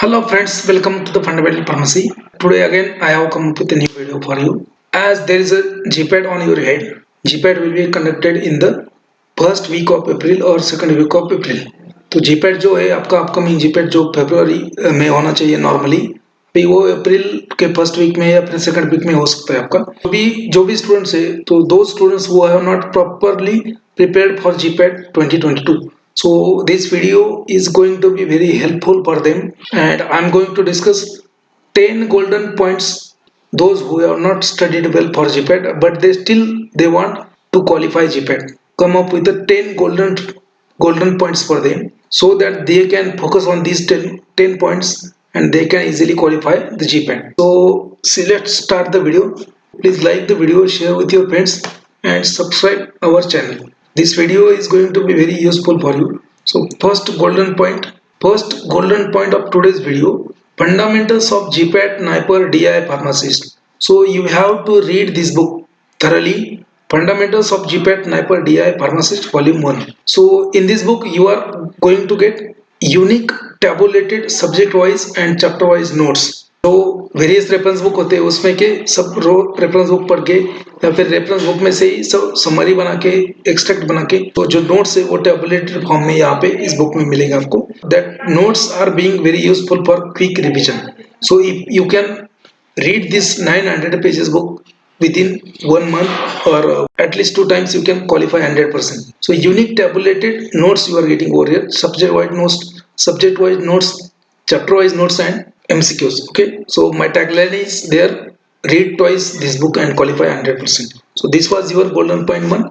Hello friends, welcome to the Fundamental Pharmacy. Today again I have come up with a new video for you. As there is a GPAT on your head, GPAT will be conducted in the first week of April or second week of April. तो GPAT जो है आपका upcoming GPAT जो फरवरी में होना चाहिए normally, अभी वो अप्रैल के फर्स्ट वीक में या फिर सेकंड वीक में हो सकता है आपका। अभी जो भी स्टूडेंट्स है तो दो स्टूडेंट्स वो have not properly prepared for GPAT 2022. So this video is going to be very helpful for them, and I'm going to discuss 10 golden points those who have not studied well for GPAT but they want to qualify GPAT. Come up with the 10 golden points for them so that they can focus on these 10 points and they can easily qualify the GPAT. So let's start the video. Please like the video, share with your friends and subscribe our channel. This video is going to be very useful for you. So first golden point of today's video: fundamentals of GPAT NIPER DI pharmacist. So you have to read this book thoroughly. Fundamentals of GPAT NIPER DI pharmacist volume 1. So in this book you are going to get unique tabulated subject wise and chapter wise notes. तो various reference book होते हैं उसमें के सब reference book पढ़ के या फिर रेफरेंस बुक में से ही सब समरी बना के एक्सट्रैक्ट बना के तो जो नोट्स है वो टेबुलेटेड फॉर्म में यहाँ पे इस बुक में मिलेगा आपको. That notes are being very useful for quick revision. So if you can read this 900 pages book within 1 month or at least 2 times you can qualify 100%. So unique tabulated notes you are getting over here, subject wise notes, chapter wise notes and MCQs. Okay, so my tagline is there: read twice this book and qualify 100%. So this was your golden point 1.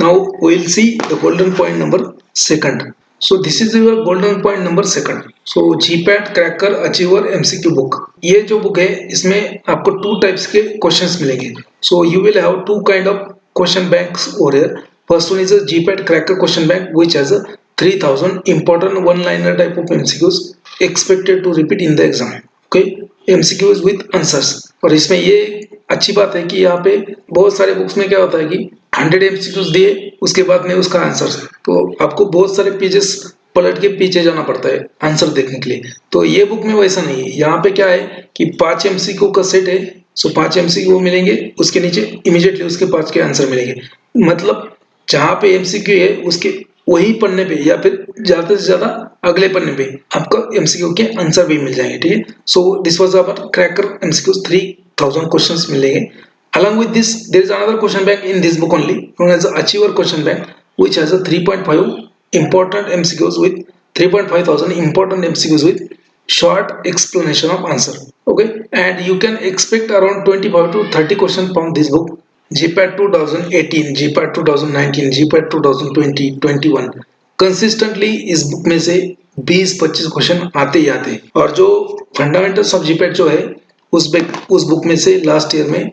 Now we will see the golden point number 2. So this is your golden point number 2. So GPAT cracker achiever MCQ book. ये जो book है इसमें आपको 2 types के questions मिलेंगे. So you will have 2 kind of question banks over here. First one is a GPAT cracker question bank which has a 3000 important one-liner type of MCQs expected to repeat in the exam. Okay, MCQs with answers. और इसमें ये अच्छी बात है कि यहाँ पे बहुत सारे बुक्स में क्या होता है कि 100 MCQs दिए उसके बाद में उसका आंसर, तो आपको बहुत सारे पेजेस पलट के पीछे जाना पड़ता है आंसर देखने के लिए. तो ये बुक में वैसा नहीं है. यहाँ पे क्या है कि 5 MCQ का सेट है. सो 5 MCQ मिलेंगे, उसके नीचे इमीडिएटली उसके 5 के आंसर मिलेंगे. मतलब जहाँ पे MCQ है उसके वही पन्ने पे या फिर ज्यादा से ज्यादा अगले पन्ने पे आपका MCQ के आंसर भी मिल जाएंगे. ठीक है. सो this was our cracker MCQs 3000 questions मिलेंगे. Along with this, there is another question bank in this book only, known as the Achiever question bank, which has a 3.5 important MCQs with 3.5 thousand important MCQs with short explanation of answer. Okay, and you can expect around 25 to 30 questions from this book. GPAT 2018, GPAT 2019, GPAT 2020, 21 consistently इस book में से 20-25 question आते ही आते. और जो fundamentals of GPAT जो है उस बुक में से लास्ट ईयर में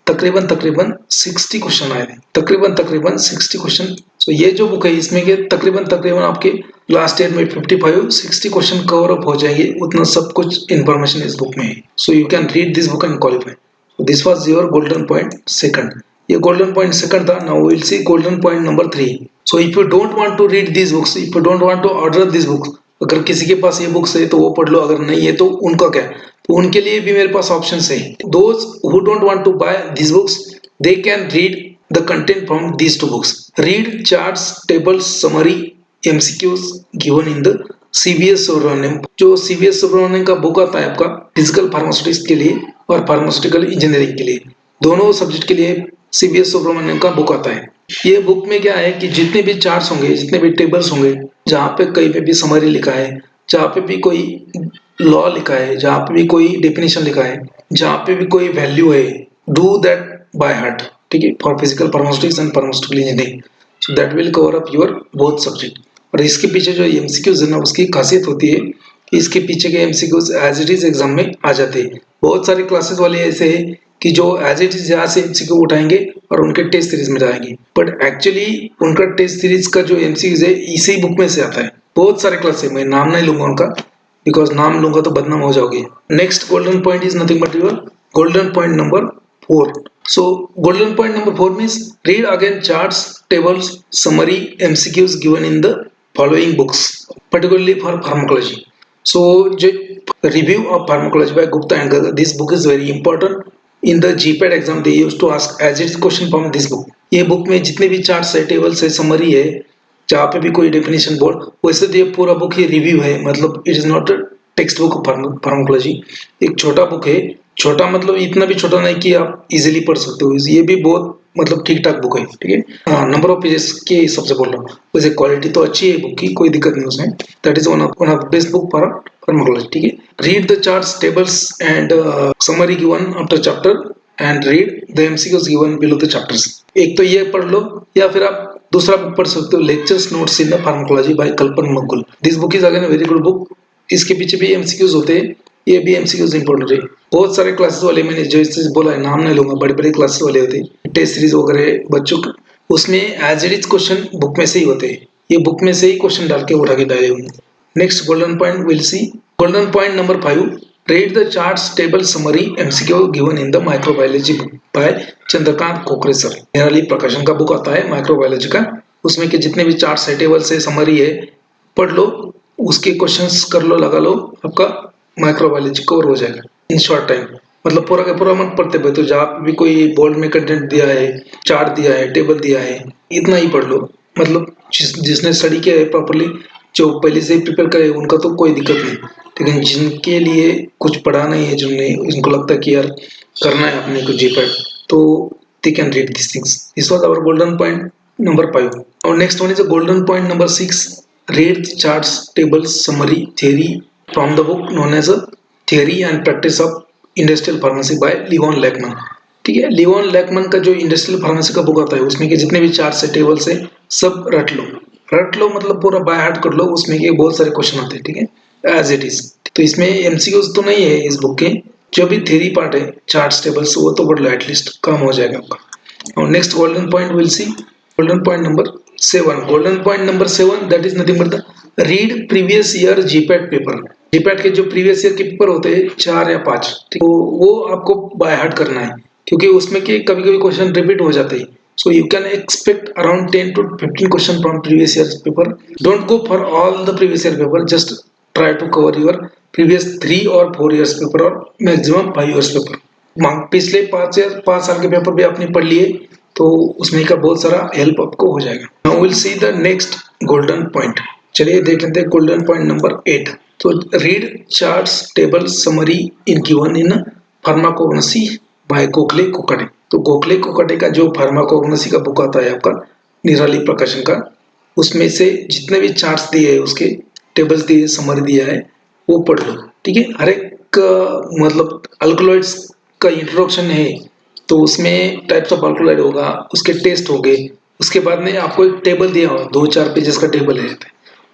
तकरीबन 60 क्वेश्चन आए थे. तकरीबन 60 क्वेश्चन. सो ये जो बुक है इसमें के तकरीबन आपके लास्ट ईयर में 55-60 क्वेश्चन कवर अप हो जाएंगे. उतना सब कुछ इंफॉर्मेशन इस बुक में है. So you can read this book and qualify. This was your golden point 2. ये गोल्डन पॉइंट 2 था. Now we will see golden point number 3. So if you don't want to read this books, if you don't want to order this books, अगर किसी के पास ये books है तो वो पढ़ लो, अगर नहीं है तो उनका क्या, तो उनके लिए भी मेरे पास ऑप्शंस है. Those who don't want to buy this books they can read the content from these 2 books. Read charts, tables, summary, MCQs given in the CVS Subramaniam. जो CVS सुब्रमण्यम का बुक आता है आपका फिजिकल फार्मास्यूटिक्स के लिए और फार्मास्यूटिकल इंजीनियरिंग के लिए, दोनों सब्जेक्ट के लिए CVS सुब्रमण्यम का बुक आता है. ये बुक में क्या है कि जितने भी चार्ट्स होंगे, जितने भी टेबल्स होंगे, जहाँ पे कहीं पे भी समरी लिखा है, जहाँ पे भी कोई लॉ लिखा है, जहाँ पे भी कोई डेफिनेशन लिखा है, जहाँ पे भी कोई वैल्यू है, डू दैट बाय हार्ट. ठीक है, for physical pharmaceutics and pharmaceutical engineering. So that will cover up your both subject. और इसके पीछे जो MCQs है ना, उसकी खासियत होती है कि इसके पीछे के MCQs as it is exam में आ जाते हैं. बहुत सारे क्लासेस वाले ऐसे हैं कि जो एज इट इज यहाँ से MCQ उठाएंगे और उनके टेस्ट सीरीज में जाएंगे, बट एक्चुअली उनका टेस्ट सीरीज का जो MCQs है इसी बुक में से आता है. बहुत सारे क्लास है, मैं नाम नहीं लूंगा उनका, बिकॉज नाम लूंगा तो बदनाम हो जाओगे. Next golden point is nothing but your golden point number 4. So golden point number 4 means read again charts, tables, summary, MCQs given in the following books, particularly for pharmacology. So जो Review of Pharmacology by Gupta and Garg. This book is very important. In the GPAT exam, they used to ask as its question from this book. ये book में जितने भी charts है, tables है, summary है, जहाँ पे भी कोई डेफिनेशन बोर्ड, वैसे तो ये पूरा बुक ही रिव्यू है, मतलब it is not text book of pharmacology. एक छोटा बुक है, छोटा मतलब इतना भी छोटा नहीं कि आप इजीली पढ़ सकते हो, ये भी बहुत मतलब ठीक ठाक बुक है, ठीक है। नंबर ऑफ पेजेस के हिसाब से बोल रहा हूँ, वैसे क्वालिटी तो अच्छी है बुक की, कोई दिक्कत नहीं उसमें। That is one of best book for pharmacology, ठीक है। Read the charts, tables and summary given after chapter and read the MCQs given below the chapters. एक तो ये पढ़ लो, या फिर आप दूसरा बुक पढ़ सकते हो, lectures notes in the pharmacology by कल्पन मग्गुल। This book is again very good book. इसके पीछे भी एमसीक्यूज होते हैं, ये भी एमसीक्यूज इंपॉर्टेंट है। बहुत सारे क्लासेस वाले मैंने जैसे बोला है, नाम नहीं लूंगा, बड़े बड़े क्लासेस वाले होते हैं, टेस्ट सीरीज वगैरह बच्चों के, उसमें as it is question book में से ही होते हैं, ये बुक में से ही क्वेश्चन डाल के उठा के डाले होंगे। Next golden point will see. Golden point number 5, read the charts table summary MCQ given in the microbiology book by Chandrakant कोकरे सर। निराली प्रकाशन का बुक आता है माइक्रोबायोलॉजी का, उसमें के जितने भी चार्ट्स है, टेबल्स है, समरी है, पढ़ लो, उसके क्वेश्चंस कर लो, लगा लो, आपका माइक्रोबायोलॉजी कवर हो जाएगा इन शॉर्ट टाइम। मतलब पूरा का पूरा मत पढ़ते भाई, तो जहाँ भी कोई बोर्ड में कंटेंट दिया है, चार्ट दिया है, टेबल दिया है, इतना ही पढ़ लो। मतलब जिसने स्टडी किया है प्रॉपरली, जो पहले से ही प्रिपेयर करे, उनका तो कोई दिक्कत नहीं। लेकिन जिनके लिए कुछ पढ़ा नहीं है, जिनने इनको लगता है कि यार करना है अपने को जीपैट, तो they can read this things. This was our golden point number 5। और next one is golden point number 6, read charts tables summary theory from the book known as theory and practice of industrial pharmacy by Leon Lachman. ठीक है, Leone लेकमैन का जो industrial pharmacy का book आता है, उसमें के जितने भी चार्ट्स है, टेबल्स है, सब रट लो। रट लो मतलब पूरा बाय हार्ट कर लो, उसमें के बहुत सारे क्वेश्चन आते हैं, ठीक है, एज इट इज। तो इसमें एमसीक्यूज तो नहीं है इस बुक के, जो भी थ्योरी पार्ट है, चार्ट्स टेबल्स, वो तो पढ़ लो, एटलीस्ट कम हो जाएगा आपका। और next golden point will see, golden point number 7। Golden point number 7, that is nothing but the read previous year GPAT paper. GPAT के जो प्रीवियस ईयर के पेपर होते हैं 4 या 5, ठीक, तो वो आपको बाय हार्ट करना है, क्योंकि उसमें के कभी कभी क्वेश्चन रिपीट हो जाते हैं। So you can expect around 10 to 15 questions from previous year's paper. Don't go for all the previous year paper. Just try to cover your previous 3 or 4 years paper or maximum 5 years paper. पिछले 5 साल के paper भी आपने पढ़ लिए, तो उसमें का बहुत सारा हेल्प आपको हो जाएगा। Now we'll see the next golden point. चलिए देख लेते हैं गोल्डन पॉइंट नंबर 8। तो read charts table summary in given in pharmacognosy by Gokhale Kokate. तो गोखले कोकाटे का जो फार्माकोग्नोसी का बुक आता है आपका, निराली प्रकाशन का, उसमें से जितने भी चार्ट्स दिए है, उसके टेबल्स दिए, समरी दिया है, वो पढ़ लो, ठीक है। हर एक मतलब अल्कलॉइड्स का इंट्रोडक्शन है, तो उसमें टाइप्स ऑफ अल्कलॉइड होगा, उसके टेस्ट हो गए, उसके बाद में आपको एक टेबल दिया होगा, 2-4 पेजेस का टेबल है,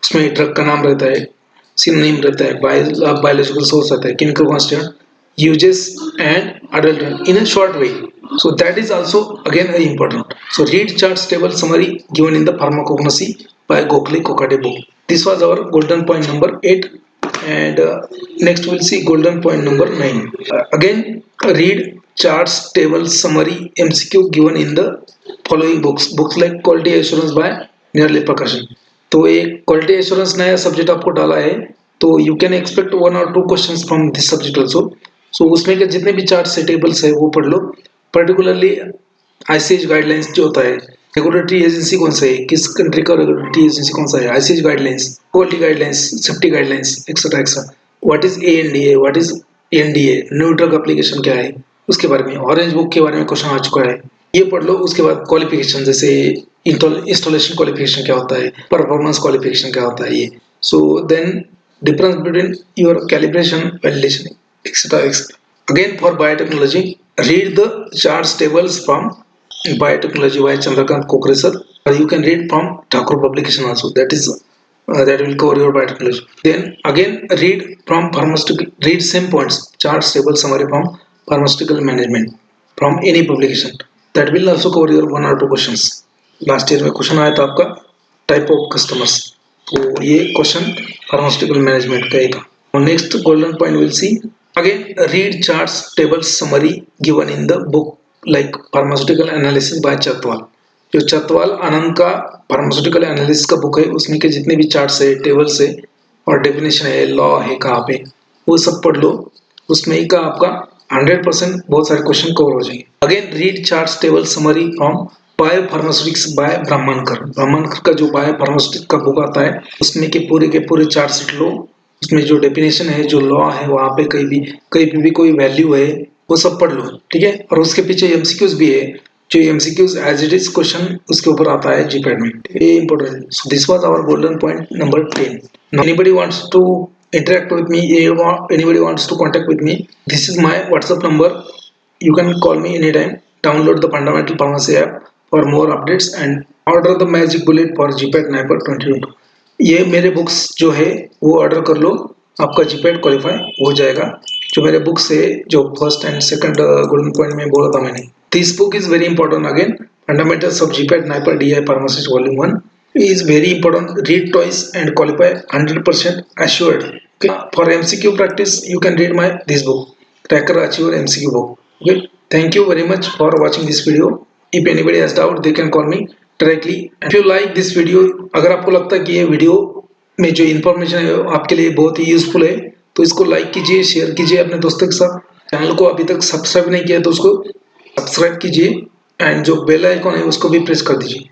उसमें ड्रग का नाम रहता है, सिनोनिम रहता है, बायोलॉजिकल सोर्स रहता है, chemical कांस्टिट्यूएंट, uses and adult in a short way. So that is also again very important. So read charts table summary given in the pharmacognosy by Gokhale Kokate book. This was our golden point number 8, and next we'll see golden point number 9. Again read charts table summary MCQ given in the following books like Quality Assurance by Nirali Prakashan. तो एक quality assurance नया subject आपको डाला है, तो you can expect 1 or 2 questions from this subject also. So उसमें के जितने भी चार्ट्स है, टेबल्स है, वो पढ़ लो। पर्टिकुलरली आईसीएच गाइडलाइंस जो होता है, रेगुलेटरी एजेंसी कौन सा है, किस कंट्री का रेगुलेटरी एजेंसी कौन सा है, ICH guidelines, quality guidelines, safety guidelines, etcetera etcetera, what is ANDA, what is NDA, new drug application क्या है, उसके बारे में, ऑरेंज बुक के बारे में क्वेश्चन आ चुका है, ये पढ़ लो। उसके बाद क्वालिफिकेशन, जैसे इंस्टॉलेशन क्वालिफिकेशन क्या होता है, परफॉर्मेंस क्वालिफिकेशन क्या होता है, ये। So then difference between your calibration, validation, etc. Again for biotechnology, read the charts tables from biotechnology by Chandrakant Kokre sir. You can read from Thakur publication also. That will cover your biotechnology. Then again read from pharmaceutical. Read same points, charts table summary from pharmaceutical management from any publication. That will also cover your 1 or 2 questions. Last year में question आया था आपका type of customers, तो ये question pharmaceutical management का ही था। Next golden point will see, again read charts tables summary given in the book like pharmaceutical analysis by Chatwal. जो चतवाल आनंद का फार्मास्यूटिकल एनालिसिस का बुक है, उसमें के जितने भी चार्ट्स है, टेबल्स है और डेफिनेशन है, लॉ है कहाँ पे, वो सब पढ़ लो, उसमें ही का आपका 100% बहुत सारे क्वेश्चन कवर हो जाएंगे। Again read charts table summary from biopharmaceutics by Brahmankar. Brahmankar का जो बायोफार्मास्यूटिक्स का बुक आता है उसमें के पूरे चार्ट्स लो, उसमें जो डेफिनेशन है, जो लॉ है, वहां पे कहीं भी कोई वैल्यू है वो सब पढ़ लो, ठीक है। और उसके पीछे एमसीक्यूज भी है, जो MCQs as it is question उसके ऊपर आता है जीपैड में, ये important. So this was our golden point number 10। Anybody wants to interact with me, anybody wants to contact with me, this is my WhatsApp number, you can call me anytime. Download the Fundamental Pharmacy app for more updates and order the magic bullet for GPAT NIPER 2022। ये मेरे books जो है वो order कर लो, आपका GPAT qualify हो जाएगा। जो मेरे बुक्स है, जो first and second golden point में बोला था मैंने, this book is very important. Again fundamentals of GPAT NIPER DI pharmacist volume 1 is very important. Read twice and qualify 100% assured. Okay. For MCQ practice, you can read my this book, Cracker Achiever MCQ book. Okay. Thank you very much for watching this video. If anybody has doubt, they can call me directly. And if you like this video, अगर आपको लगता है कि ये video में जो information है आपके लिए बहुत ही यूजफुल है, तो इसको लाइक कीजिए, शेयर कीजिए अपने दोस्तों के साथ। चैनल को अभी तक सब्सक्राइब नहीं किया तो उसको सब्सक्राइब कीजिए एंड जो बेल आइकॉन है उसको भी प्रेस कर दीजिए।